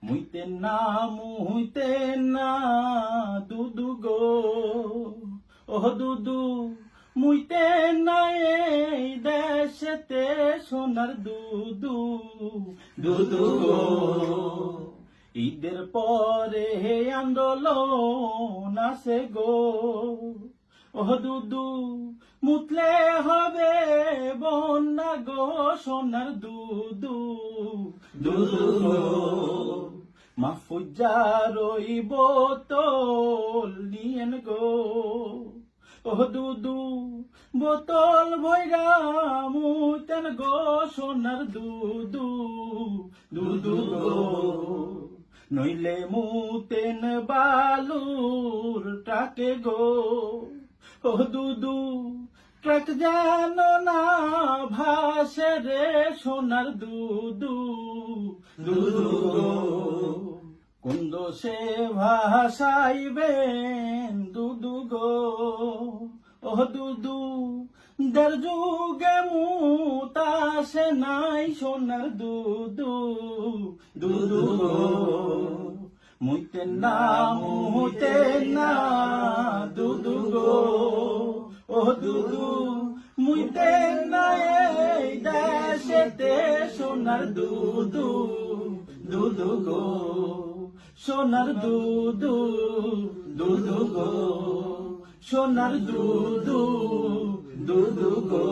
মুইতে না দুদু গো, ও দুদু মুইতে না এই দেশেতে সোনার দুদু, দুদু গো। ঈদের পরে আন্দোলন আছে গো, ও দুদু মুতলে হবে বন্যা গো, সোনার দুদু, দুদু গো। মাহফুজার ওই বোতল নিয়েন গো, ও দুদু বোতল ভৈরা মুতেন গো, সোনার দুদু, দুদু গো। নইলে মুতেন বালুর ট্রাকে গো, ও দুদু ট্রাক যেন না ভাসে রে, সোনার দুদু, দুদু গো। কোন দোষে ভাসাইবেন দুদু গো, ও দুদু দের যুগে মুতাসে নাই, সোনার দুদু, দুদু গো। মুইতে না দুদু গো, ও দুদু মুইতে না এই দেশেতে সোনার দুদু, দুদু গো, সোনার দুদু, দুদু গো, সোনার দুদু, দুদু গো।